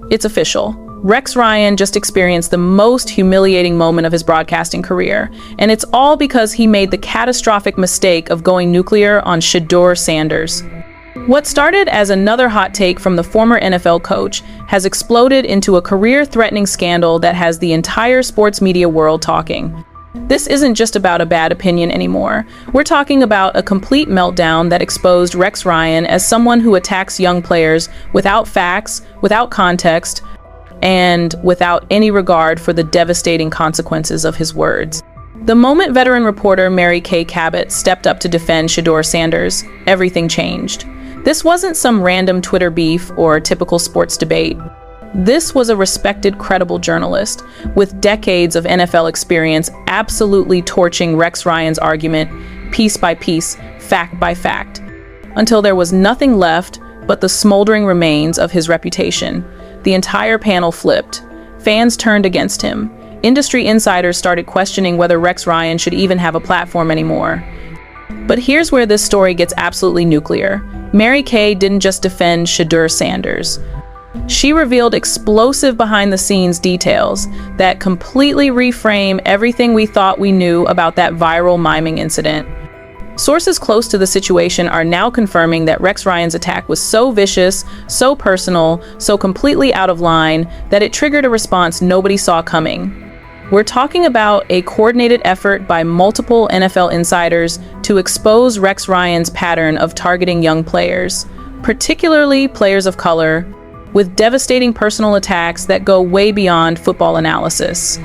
It's official. Rex Ryan just experienced the most humiliating moment of his broadcasting career, and it's all because he made the catastrophic mistake of going nuclear on Shedeur Sanders. What started as another hot take from the former NFL coach has exploded into a career-threatening scandal that has the entire sports media world talking. This isn't just about a bad opinion anymore. We're talking about a complete meltdown that exposed Rex Ryan as someone who attacks young players without facts, without context, and without any regard for the devastating consequences of his words. The moment veteran reporter Mary Kay Cabot stepped up to defend Shedeur Sanders, everything changed. This wasn't some random Twitter beef or typical sports debate. This was a respected, credible journalist with decades of NFL experience absolutely torching Rex Ryan's argument piece by piece, fact by fact, until there was nothing left but the smoldering remains of his reputation. The entire panel flipped. Fans turned against him. Industry insiders started questioning whether Rex Ryan should even have a platform anymore. But here's where this story gets absolutely nuclear. Mary Kay didn't just defend Shedeur Sanders. She revealed explosive behind-the-scenes details that completely reframe everything we thought we knew about that viral miming incident. Sources close to the situation are now confirming that Rex Ryan's attack was so vicious, so personal, so completely out of line that it triggered a response nobody saw coming. We're talking about a coordinated effort by multiple NFL insiders to expose Rex Ryan's pattern of targeting young players, particularly players of color, with devastating personal attacks that go way beyond football analysis.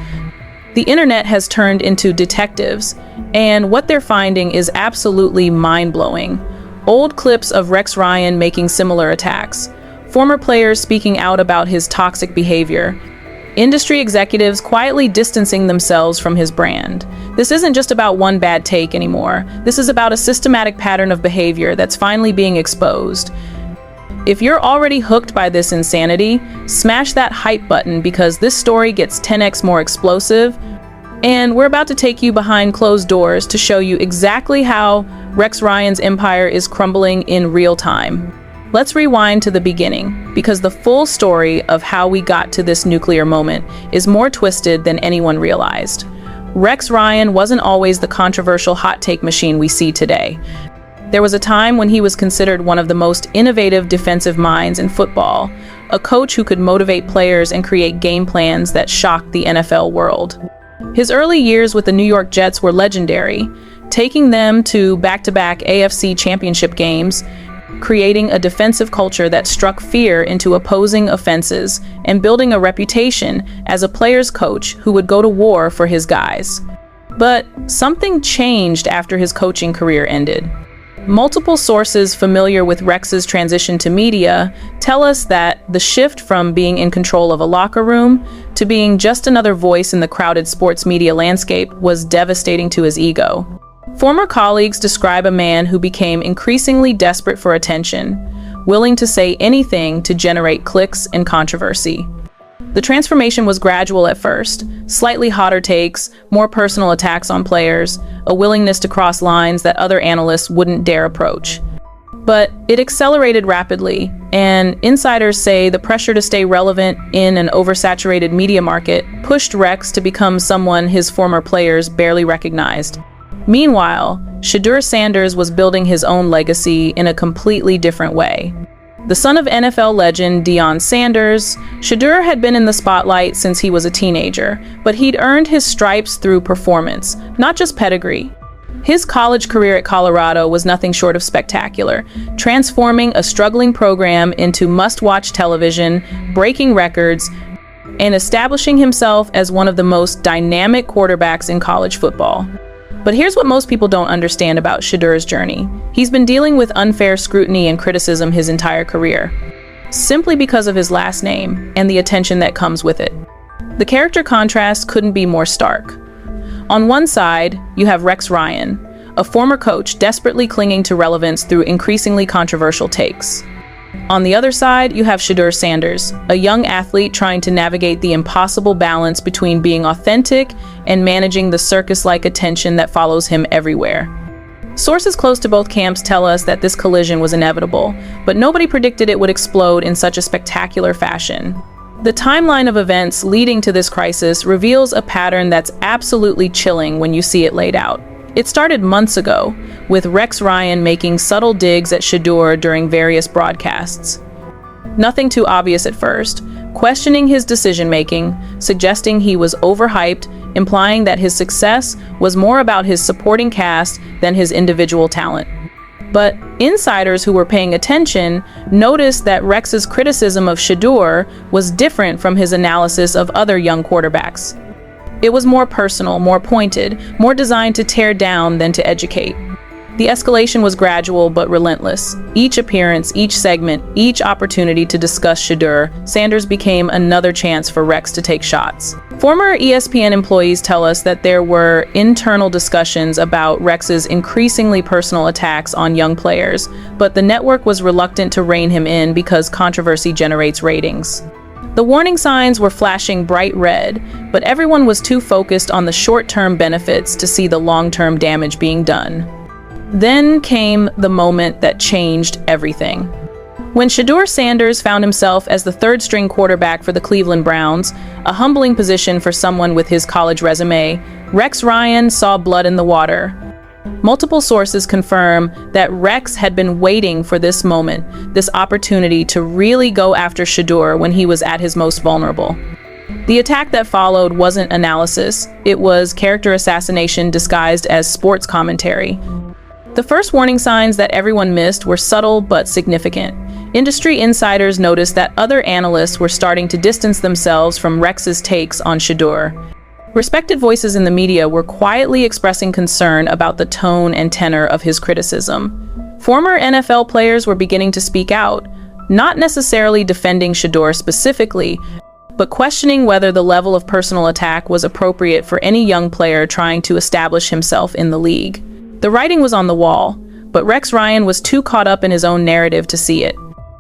The internet has turned into detectives, and what they're finding is absolutely mind-blowing. Old clips of Rex Ryan making similar attacks, former players speaking out about his toxic behavior, industry executives quietly distancing themselves from his brand. This isn't just about one bad take anymore. This is about a systematic pattern of behavior that's finally being exposed. If you're already hooked by this insanity, smash that hype button because this story gets 10x more explosive, and we're about to take you behind closed doors to show you exactly how Rex Ryan's empire is crumbling in real time. Let's rewind to the beginning, because the full story of how we got to this nuclear moment is more twisted than anyone realized. Rex Ryan wasn't always the controversial hot take machine we see today. There was a time when he was considered one of the most innovative defensive minds in football, a coach who could motivate players and create game plans that shocked the NFL world. His early years with the New York Jets were legendary, taking them to back-to-back AFC championship games, creating a defensive culture that struck fear into opposing offenses, and building a reputation as a player's coach who would go to war for his guys. But something changed after his coaching career ended. Multiple sources familiar with Rex's transition to media tell us that the shift from being in control of a locker room to being just another voice in the crowded sports media landscape was devastating to his ego. Former colleagues describe a man who became increasingly desperate for attention, willing to say anything to generate clicks and controversy. The transformation was gradual at first, slightly hotter takes, more personal attacks on players, a willingness to cross lines that other analysts wouldn't dare approach. But it accelerated rapidly, and insiders say the pressure to stay relevant in an oversaturated media market pushed Rex to become someone his former players barely recognized. Meanwhile, Shedeur Sanders was building his own legacy in a completely different way. The son of NFL legend Deion Sanders, Shedeur had been in the spotlight since he was a teenager, but he'd earned his stripes through performance, not just pedigree. His college career at Colorado was nothing short of spectacular, transforming a struggling program into must-watch television, breaking records, and establishing himself as one of the most dynamic quarterbacks in college football. But here's what most people don't understand about Shedeur's journey. He's been dealing with unfair scrutiny and criticism his entire career, simply because of his last name and the attention that comes with it. The character contrast couldn't be more stark. On one side, you have Rex Ryan, a former coach desperately clinging to relevance through increasingly controversial takes. On the other side, you have Shedeur Sanders, a young athlete trying to navigate the impossible balance between being authentic and managing the circus-like attention that follows him everywhere. Sources close to both camps tell us that this collision was inevitable, but nobody predicted it would explode in such a spectacular fashion. The timeline of events leading to this crisis reveals a pattern that's absolutely chilling when you see it laid out. It started months ago, with Rex Ryan making subtle digs at Shedeur during various broadcasts. Nothing too obvious at first, questioning his decision-making, suggesting he was overhyped, implying that his success was more about his supporting cast than his individual talent. But insiders who were paying attention noticed that Rex's criticism of Shedeur was different from his analysis of other young quarterbacks. It was more personal, more pointed, more designed to tear down than to educate. The escalation was gradual but relentless. Each appearance, each segment, each opportunity to discuss Shedeur Sanders became another chance for Rex to take shots. Former ESPN employees tell us that there were internal discussions about Rex's increasingly personal attacks on young players, but the network was reluctant to rein him in because controversy generates ratings. The warning signs were flashing bright red, but everyone was too focused on the short-term benefits to see the long-term damage being done. Then came the moment that changed everything. When Shedeur Sanders found himself as the third-string quarterback for the Cleveland Browns, a humbling position for someone with his college resume, Rex Ryan saw blood in the water. Multiple sources confirm that Rex had been waiting for this moment, this opportunity to really go after Shedeur when he was at his most vulnerable. The attack that followed wasn't analysis, it was character assassination disguised as sports commentary. The first warning signs that everyone missed were subtle but significant. Industry insiders noticed that other analysts were starting to distance themselves from Rex's takes on Shedeur. Respected voices in the media were quietly expressing concern about the tone and tenor of his criticism. Former NFL players were beginning to speak out, not necessarily defending Shedeur specifically, but questioning whether the level of personal attack was appropriate for any young player trying to establish himself in the league. The writing was on the wall, but Rex Ryan was too caught up in his own narrative to see it.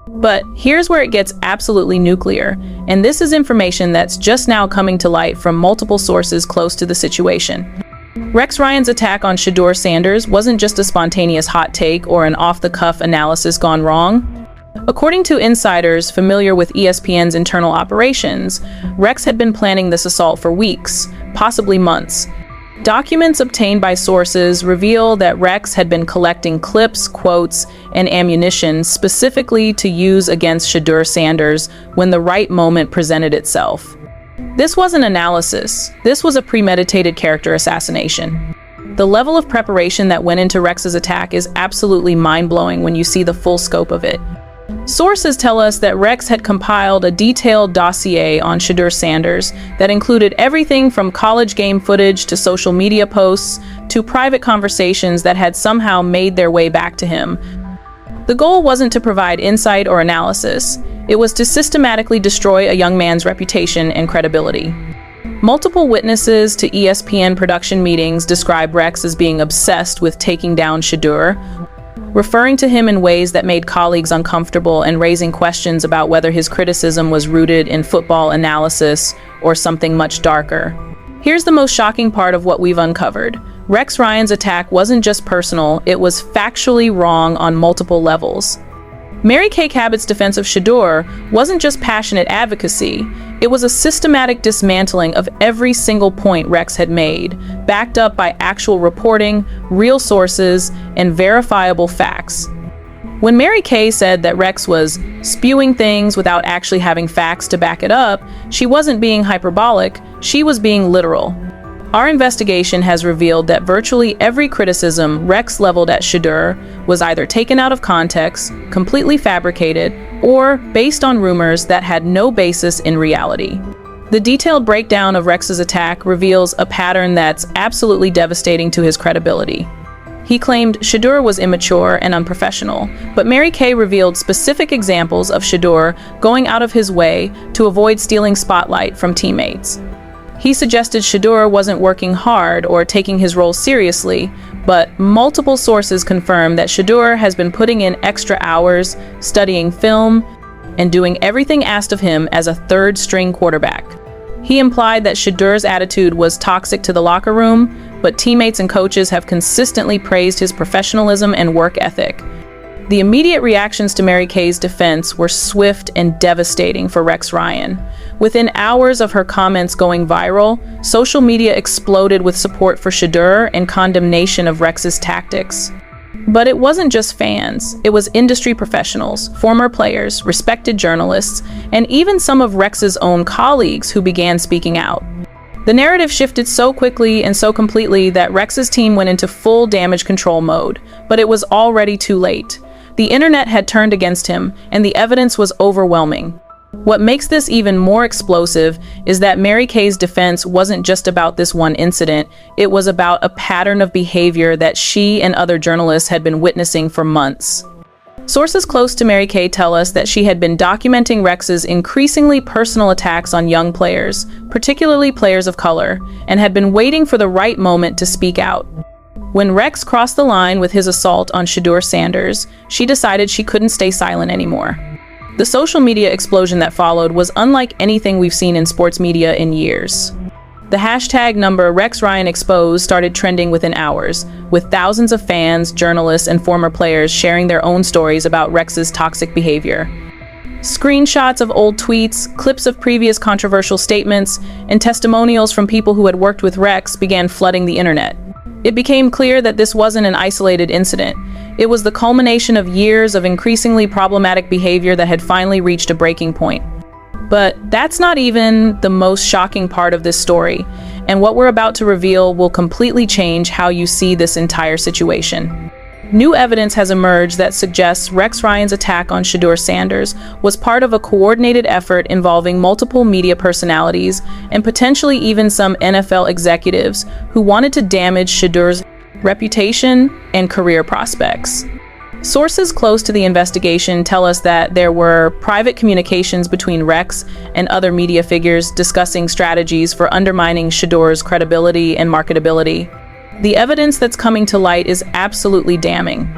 But here's where it gets absolutely nuclear, and this is information that's just now coming to light from multiple sources close to the situation. Rex Ryan's attack on Shedeur Sanders wasn't just a spontaneous hot take or an off-the-cuff analysis gone wrong. According to insiders familiar with ESPN's internal operations, Rex had been planning this assault for weeks, possibly months. Documents obtained by sources reveal that Rex had been collecting clips, quotes, and ammunition specifically to use against Shedeur Sanders when the right moment presented itself. This wasn't analysis. This was a premeditated character assassination. The level of preparation that went into Rex's attack is absolutely mind-blowing when you see the full scope of it. Sources tell us that Rex had compiled a detailed dossier on Shedeur Sanders that included everything from college game footage to social media posts to private conversations that had somehow made their way back to him. The goal wasn't to provide insight or analysis. It was to systematically destroy a young man's reputation and credibility. Multiple witnesses to ESPN production meetings describe Rex as being obsessed with taking down Shedeur, referring to him in ways that made colleagues uncomfortable and raising questions about whether his criticism was rooted in football analysis or something much darker. Here's the most shocking part of what we've uncovered. Rex Ryan's attack wasn't just personal, it was factually wrong on multiple levels. Mary Kay Cabot's defense of Shedeur wasn't just passionate advocacy, it was a systematic dismantling of every single point Rex had made, backed up by actual reporting, real sources, and verifiable facts. When Mary Kay said that Rex was spewing things without actually having facts to back it up, she wasn't being hyperbolic, she was being literal. Our investigation has revealed that virtually every criticism Rex leveled at Shedeur was either taken out of context, completely fabricated, or based on rumors that had no basis in reality. The detailed breakdown of Rex's attack reveals a pattern that's absolutely devastating to his credibility. He claimed Shedeur was immature and unprofessional, but Mary Kay revealed specific examples of Shedeur going out of his way to avoid stealing spotlight from teammates. He suggested Shedeur wasn't working hard or taking his role seriously, but multiple sources confirm that Shedeur has been putting in extra hours, studying film, and doing everything asked of him as a third-string quarterback. He implied that Shedeur's attitude was toxic to the locker room, but teammates and coaches have consistently praised his professionalism and work ethic. The immediate reactions to Mary Kay's defense were swift and devastating for Rex Ryan. Within hours of her comments going viral, social media exploded with support for Shedeur and condemnation of Rex's tactics. But it wasn't just fans, it was industry professionals, former players, respected journalists, and even some of Rex's own colleagues who began speaking out. The narrative shifted so quickly and so completely that Rex's team went into full damage control mode, but it was already too late. The internet had turned against him, and the evidence was overwhelming. What makes this even more explosive is that Mary Kay's defense wasn't just about this one incident, it was about a pattern of behavior that she and other journalists had been witnessing for months. Sources close to Mary Kay tell us that she had been documenting Rex's increasingly personal attacks on young players, particularly players of color, and had been waiting for the right moment to speak out. When Rex crossed the line with his assault on Shedeur Sanders, she decided she couldn't stay silent anymore. The social media explosion that followed was unlike anything we've seen in sports media in years. The hashtag number #RexRyanExposed started trending within hours, with thousands of fans, journalists, and former players sharing their own stories about Rex's toxic behavior. Screenshots of old tweets, clips of previous controversial statements, and testimonials from people who had worked with Rex began flooding the internet. It became clear that this wasn't an isolated incident. It was the culmination of years of increasingly problematic behavior that had finally reached a breaking point. But that's not even the most shocking part of this story, and what we're about to reveal will completely change how you see this entire situation. New evidence has emerged that suggests Rex Ryan's attack on Shedeur Sanders was part of a coordinated effort involving multiple media personalities and potentially even some NFL executives who wanted to damage Shedeur's reputation and career prospects. Sources close to the investigation tell us that there were private communications between Rex and other media figures discussing strategies for undermining Shedeur's credibility and marketability. The evidence that's coming to light is absolutely damning.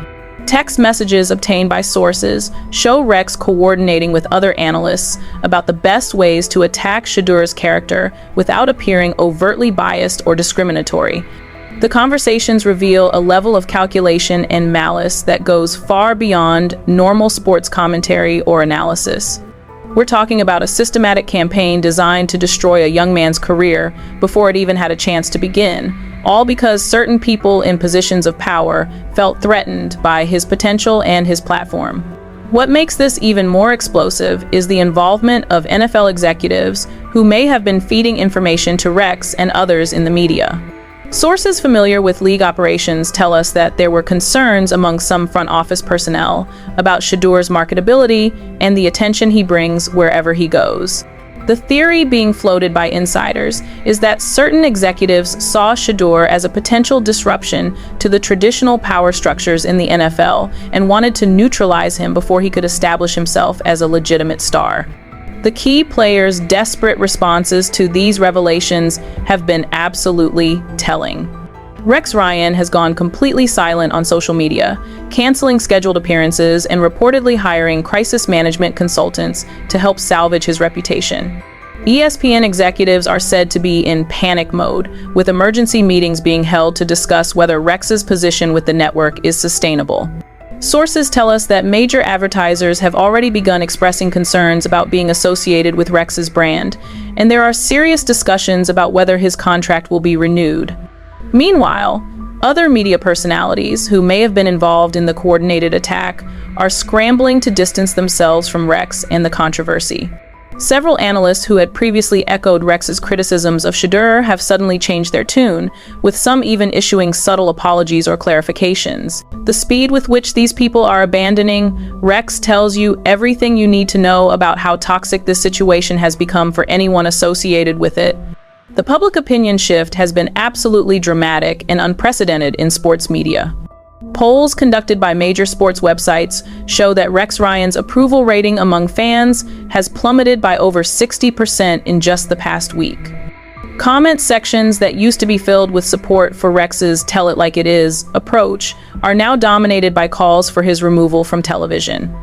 Text messages obtained by sources show Rex coordinating with other analysts about the best ways to attack Shedeur's character without appearing overtly biased or discriminatory. The conversations reveal a level of calculation and malice that goes far beyond normal sports commentary or analysis. We're talking about a systematic campaign designed to destroy a young man's career before it even had a chance to begin, all because certain people in positions of power felt threatened by his potential and his platform. What makes this even more explosive is the involvement of NFL executives who may have been feeding information to Rex and others in the media. Sources familiar with league operations tell us that there were concerns among some front office personnel about Shedeur's marketability and the attention he brings wherever he goes. The theory being floated by insiders is that certain executives saw Shedeur as a potential disruption to the traditional power structures in the NFL and wanted to neutralize him before he could establish himself as a legitimate star. The key players' desperate responses to these revelations have been absolutely telling. Rex Ryan has gone completely silent on social media, canceling scheduled appearances and reportedly hiring crisis management consultants to help salvage his reputation. ESPN executives are said to be in panic mode, with emergency meetings being held to discuss whether Rex's position with the network is sustainable. Sources tell us that major advertisers have already begun expressing concerns about being associated with Rex's brand, and there are serious discussions about whether his contract will be renewed. Meanwhile, other media personalities who may have been involved in the coordinated attack are scrambling to distance themselves from Rex and the controversy. Several analysts who had previously echoed Rex's criticisms of Shedeur have suddenly changed their tune, with some even issuing subtle apologies or clarifications. The speed with which these people are abandoning Rex tells you everything you need to know about how toxic this situation has become for anyone associated with it. The public opinion shift has been absolutely dramatic and unprecedented in sports media. Polls conducted by major sports websites show that Rex Ryan's approval rating among fans has plummeted by over 60% in just the past week. Comment sections that used to be filled with support for Rex's "tell it like it is" approach are now dominated by calls for his removal from television.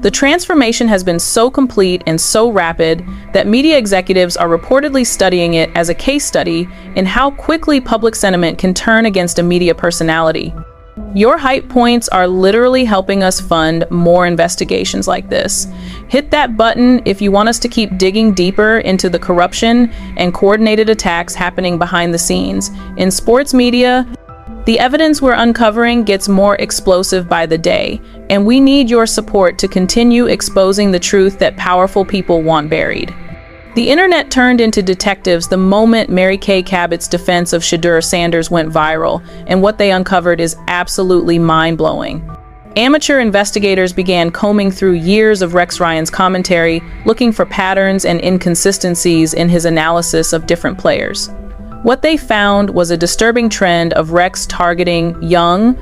The transformation has been so complete and so rapid that media executives are reportedly studying it as a case study in how quickly public sentiment can turn against a media personality. Your hype points are literally helping us fund more investigations like this. Hit that button if you want us to keep digging deeper into the corruption and coordinated attacks happening behind the scenes. In sports media, the evidence we're uncovering gets more explosive by the day, and we need your support to continue exposing the truth that powerful people want buried. The internet turned into detectives the moment Mary Kay Cabot's defense of Shedeur Sanders went viral, and what they uncovered is absolutely mind-blowing. Amateur investigators began combing through years of Rex Ryan's commentary, looking for patterns and inconsistencies in his analysis of different players. What they found was a disturbing trend of Rex targeting young,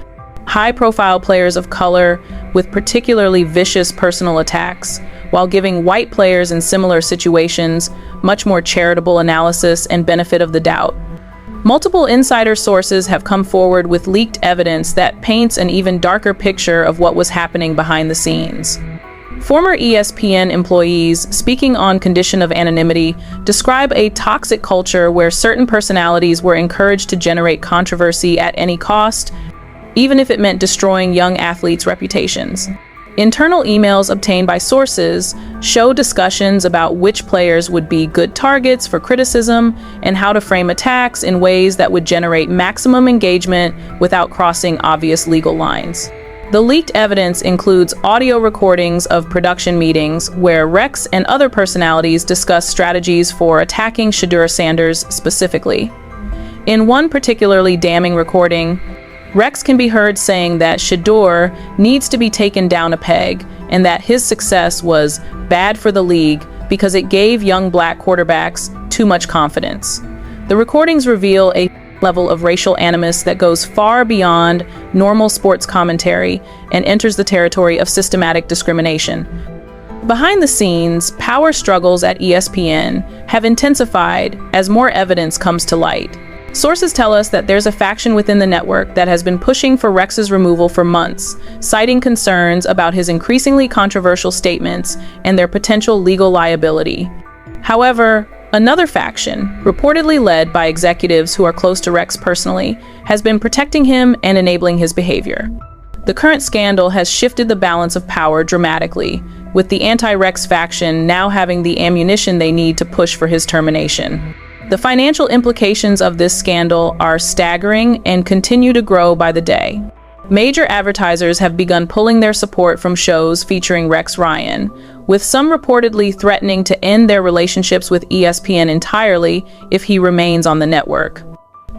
high-profile players of color with particularly vicious personal attacks, while giving white players in similar situations much more charitable analysis and benefit of the doubt. Multiple insider sources have come forward with leaked evidence that paints an even darker picture of what was happening behind the scenes. Former ESPN employees, speaking on condition of anonymity, describe a toxic culture where certain personalities were encouraged to generate controversy at any cost, even if it meant destroying young athletes' reputations. Internal emails obtained by sources show discussions about which players would be good targets for criticism and how to frame attacks in ways that would generate maximum engagement without crossing obvious legal lines. The leaked evidence includes audio recordings of production meetings where Rex and other personalities discuss strategies for attacking Shedeur Sanders specifically. In one particularly damning recording, Rex can be heard saying that Shedeur needs to be taken down a peg and that his success was bad for the league because it gave young black quarterbacks too much confidence. The recordings reveal a level of racial animus that goes far beyond normal sports commentary and enters the territory of systematic discrimination. Behind the scenes, power struggles at ESPN have intensified as more evidence comes to light. Sources tell us that there's a faction within the network that has been pushing for Rex's removal for months, citing concerns about his increasingly controversial statements and their potential legal liability. However, another faction, reportedly led by executives who are close to Rex personally, has been protecting him and enabling his behavior. The current scandal has shifted the balance of power dramatically, with the anti-Rex faction now having the ammunition they need to push for his termination. The financial implications of this scandal are staggering and continue to grow by the day. Major advertisers have begun pulling their support from shows featuring Rex Ryan, with some reportedly threatening to end their relationships with ESPN entirely if he remains on the network.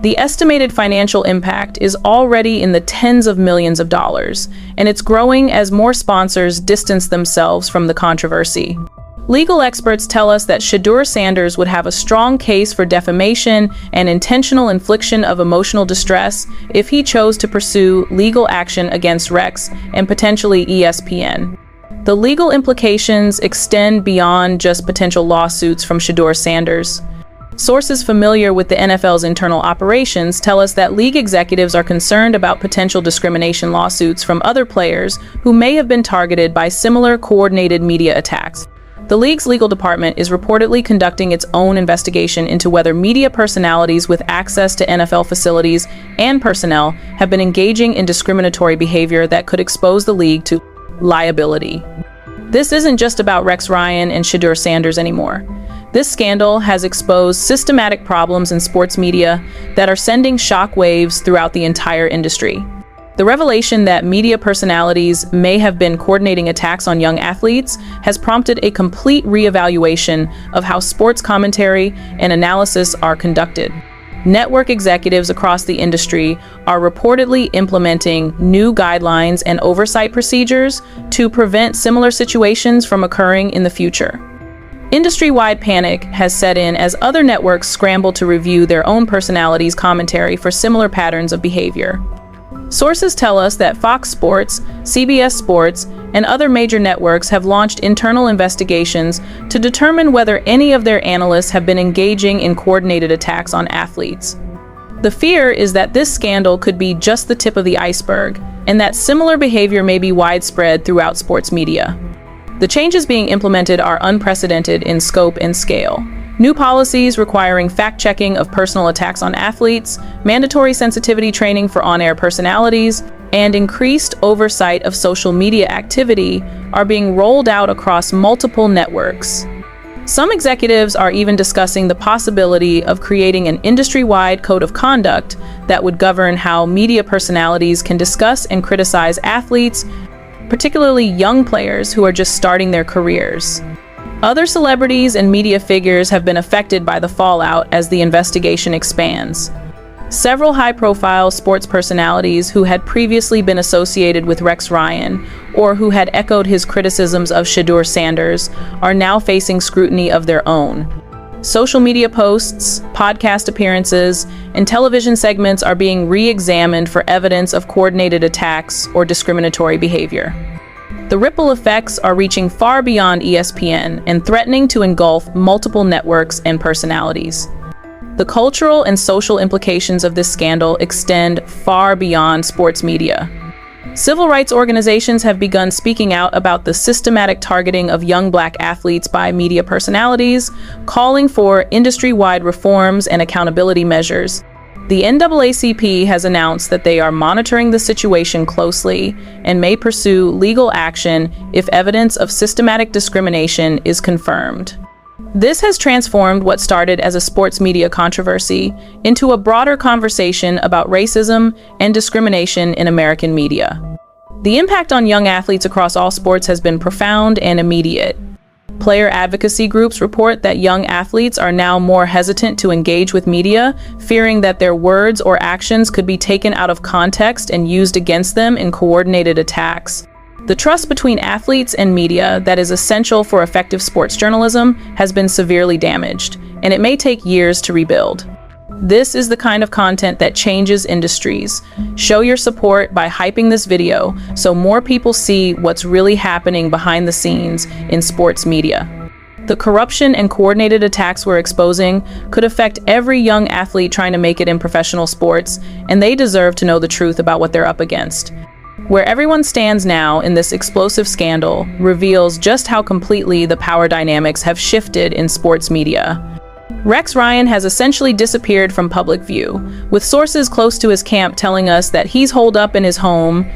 The estimated financial impact is already in the tens of millions of dollars, and it's growing as more sponsors distance themselves from the controversy. Legal experts tell us that Shedeur Sanders would have a strong case for defamation and intentional infliction of emotional distress if he chose to pursue legal action against Rex and potentially ESPN. The legal implications extend beyond just potential lawsuits from Shedeur Sanders. Sources familiar with the NFL's internal operations tell us that league executives are concerned about potential discrimination lawsuits from other players who may have been targeted by similar coordinated media attacks. The league's legal department is reportedly conducting its own investigation into whether media personalities with access to NFL facilities and personnel have been engaging in discriminatory behavior that could expose the league to liability. This isn't just about Rex Ryan and Shedeur Sanders anymore. This scandal has exposed systematic problems in sports media that are sending shockwaves throughout the entire industry. The revelation that media personalities may have been coordinating attacks on young athletes has prompted a complete reevaluation of how sports commentary and analysis are conducted. Network executives across the industry are reportedly implementing new guidelines and oversight procedures to prevent similar situations from occurring in the future. Industry-wide panic has set in as other networks scramble to review their own personalities' commentary for similar patterns of behavior. Sources tell us that Fox Sports, CBS Sports, and other major networks have launched internal investigations to determine whether any of their analysts have been engaging in coordinated attacks on athletes. The fear is that this scandal could be just the tip of the iceberg, and that similar behavior may be widespread throughout sports media. The changes being implemented are unprecedented in scope and scale. New policies requiring fact-checking of personal attacks on athletes, mandatory sensitivity training for on-air personalities, and increased oversight of social media activity are being rolled out across multiple networks. Some executives are even discussing the possibility of creating an industry-wide code of conduct that would govern how media personalities can discuss and criticize athletes, particularly young players who are just starting their careers. Other celebrities and media figures have been affected by the fallout as the investigation expands. Several high-profile sports personalities who had previously been associated with Rex Ryan or who had echoed his criticisms of Shedeur Sanders are now facing scrutiny of their own. Social media posts, podcast appearances, and television segments are being re-examined for evidence of coordinated attacks or discriminatory behavior. The ripple effects are reaching far beyond ESPN and threatening to engulf multiple networks and personalities. The cultural and social implications of this scandal extend far beyond sports media. Civil rights organizations have begun speaking out about the systematic targeting of young Black athletes by media personalities, calling for industry-wide reforms and accountability measures. The NAACP has announced that they are monitoring the situation closely and may pursue legal action if evidence of systematic discrimination is confirmed. This has transformed what started as a sports media controversy into a broader conversation about racism and discrimination in American media. The impact on young athletes across all sports has been profound and immediate. Player advocacy groups report that young athletes are now more hesitant to engage with media, fearing that their words or actions could be taken out of context and used against them in coordinated attacks. The trust between athletes and media that is essential for effective sports journalism has been severely damaged, and it may take years to rebuild. This is the kind of content that changes industries. Show your support by hyping this video so more people see what's really happening behind the scenes in sports media. The corruption and coordinated attacks we're exposing could affect every young athlete trying to make it in professional sports, and they deserve to know the truth about what they're up against. Where everyone stands now in this explosive scandal reveals just how completely the power dynamics have shifted in sports media. Rex Ryan has essentially disappeared from public view, with sources close to his camp telling us that he's holed up in his home,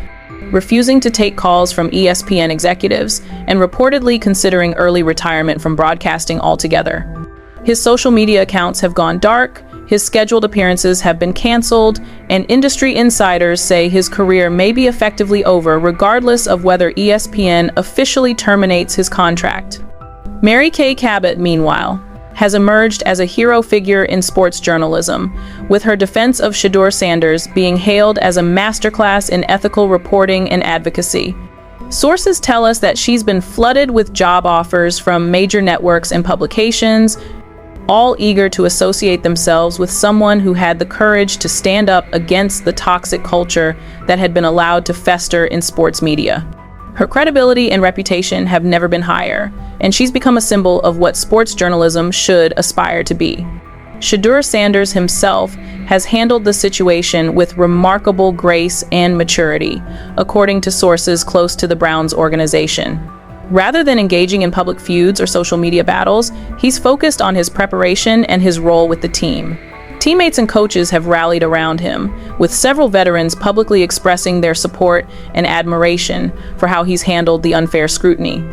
refusing to take calls from ESPN executives, and reportedly considering early retirement from broadcasting altogether. His social media accounts have gone dark, his scheduled appearances have been canceled, and industry insiders say his career may be effectively over regardless of whether ESPN officially terminates his contract. Mary Kay Cabot, meanwhile, has emerged as a hero figure in sports journalism, with her defense of Shedeur Sanders being hailed as a masterclass in ethical reporting and advocacy. Sources tell us that she's been flooded with job offers from major networks and publications, all eager to associate themselves with someone who had the courage to stand up against the toxic culture that had been allowed to fester in sports media. Her credibility and reputation have never been higher, and she's become a symbol of what sports journalism should aspire to be. Shedeur Sanders himself has handled the situation with remarkable grace and maturity, according to sources close to the Browns organization. Rather than engaging in public feuds or social media battles, he's focused on his preparation and his role with the team. Teammates and coaches have rallied around him, with several veterans publicly expressing their support and admiration for how he's handled the unfair scrutiny.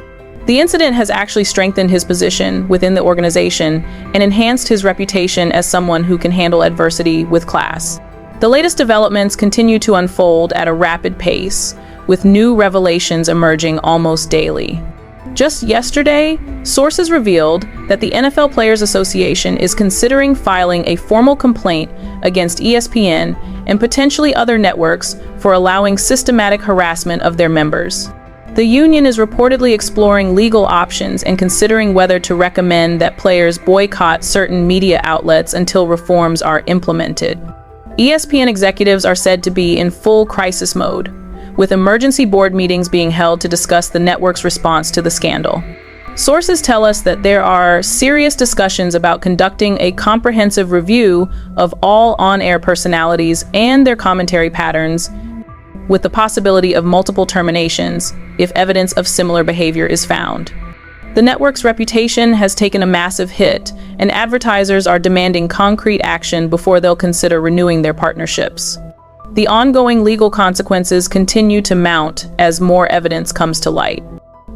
The incident has actually strengthened his position within the organization and enhanced his reputation as someone who can handle adversity with class. The latest developments continue to unfold at a rapid pace, with new revelations emerging almost daily. Just yesterday, sources revealed that the NFL Players Association is considering filing a formal complaint against ESPN and potentially other networks for allowing systematic harassment of their members. The union is reportedly exploring legal options and considering whether to recommend that players boycott certain media outlets until reforms are implemented. ESPN executives are said to be in full crisis mode, with emergency board meetings being held to discuss the network's response to the scandal. Sources tell us that there are serious discussions about conducting a comprehensive review of all on-air personalities and their commentary patterns, with the possibility of multiple terminations if evidence of similar behavior is found. The network's reputation has taken a massive hit, and advertisers are demanding concrete action before they'll consider renewing their partnerships. The ongoing legal consequences continue to mount as more evidence comes to light.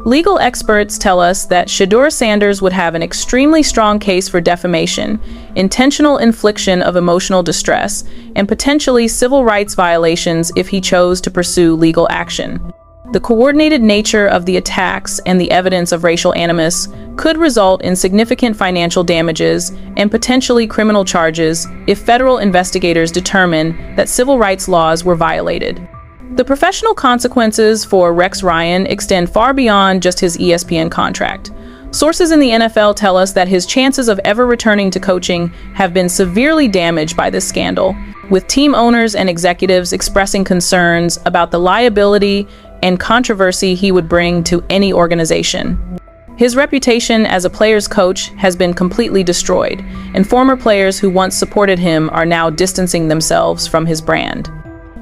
Legal experts tell us that Shedeur Sanders would have an extremely strong case for defamation, intentional infliction of emotional distress, and potentially civil rights violations if he chose to pursue legal action. The coordinated nature of the attacks and the evidence of racial animus could result in significant financial damages and potentially criminal charges if federal investigators determine that civil rights laws were violated. The professional consequences for Rex Ryan extend far beyond just his ESPN contract. Sources in the NFL tell us that his chances of ever returning to coaching have been severely damaged by this scandal, with team owners and executives expressing concerns about the liability and controversy he would bring to any organization. His reputation as a player's coach has been completely destroyed, and former players who once supported him are now distancing themselves from his brand.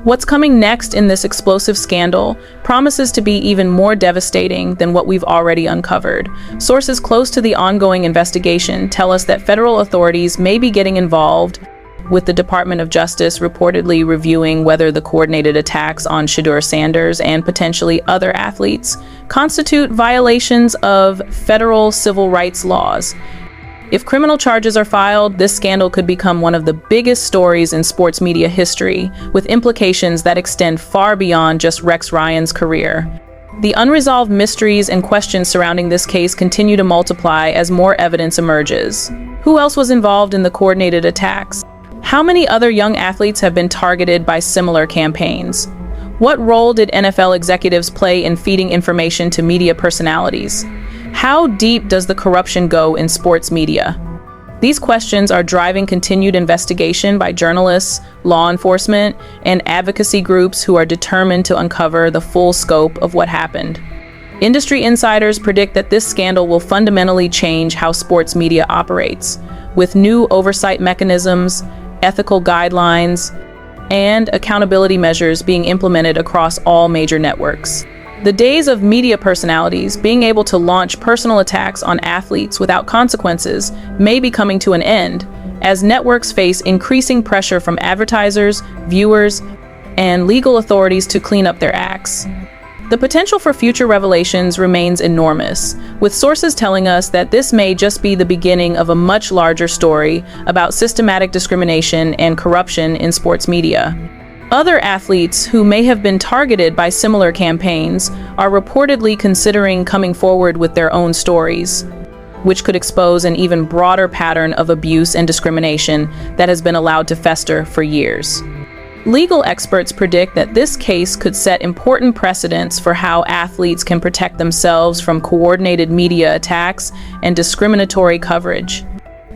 What's coming next in this explosive scandal promises to be even more devastating than what we've already uncovered. Sources close to the ongoing investigation tell us that federal authorities may be getting involved, with the Department of Justice reportedly reviewing whether the coordinated attacks on Shedeur Sanders and potentially other athletes constitute violations of federal civil rights laws. If criminal charges are filed, this scandal could become one of the biggest stories in sports media history, with implications that extend far beyond just Rex Ryan's career. The unresolved mysteries and questions surrounding this case continue to multiply as more evidence emerges. Who else was involved in the coordinated attacks? How many other young athletes have been targeted by similar campaigns? What role did NFL executives play in feeding information to media personalities? How deep does the corruption go in sports media? These questions are driving continued investigation by journalists, law enforcement, and advocacy groups who are determined to uncover the full scope of what happened. Industry insiders predict that this scandal will fundamentally change how sports media operates, with new oversight mechanisms, ethical guidelines, and accountability measures being implemented across all major networks. The days of media personalities being able to launch personal attacks on athletes without consequences may be coming to an end, as networks face increasing pressure from advertisers, viewers, and legal authorities to clean up their acts. The potential for future revelations remains enormous, with sources telling us that this may just be the beginning of a much larger story about systematic discrimination and corruption in sports media. Other athletes who may have been targeted by similar campaigns are reportedly considering coming forward with their own stories, which could expose an even broader pattern of abuse and discrimination that has been allowed to fester for years. Legal experts predict that this case could set important precedents for how athletes can protect themselves from coordinated media attacks and discriminatory coverage.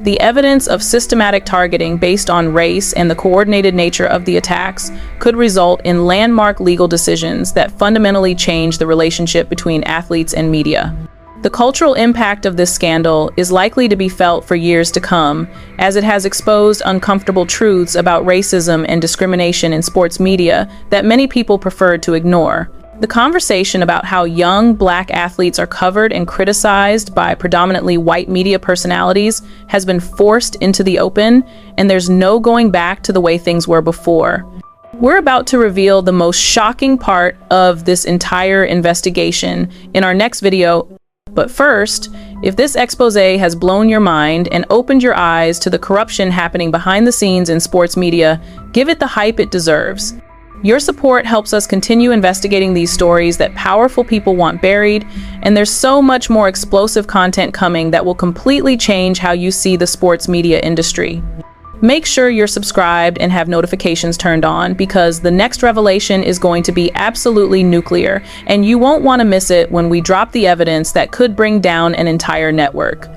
The evidence of systematic targeting based on race and the coordinated nature of the attacks could result in landmark legal decisions that fundamentally change the relationship between athletes and media. The cultural impact of this scandal is likely to be felt for years to come, as it has exposed uncomfortable truths about racism and discrimination in sports media that many people prefer to ignore. The conversation about how young Black athletes are covered and criticized by predominantly white media personalities has been forced into the open, and there's no going back to the way things were before. We're about to reveal the most shocking part of this entire investigation in our next video. But first, if this expose has blown your mind and opened your eyes to the corruption happening behind the scenes in sports media, give it the hype it deserves. Your support helps us continue investigating these stories that powerful people want buried, and there's so much more explosive content coming that will completely change how you see the sports media industry. Make sure you're subscribed and have notifications turned on, because the next revelation is going to be absolutely nuclear, and you won't want to miss it when we drop the evidence that could bring down an entire network.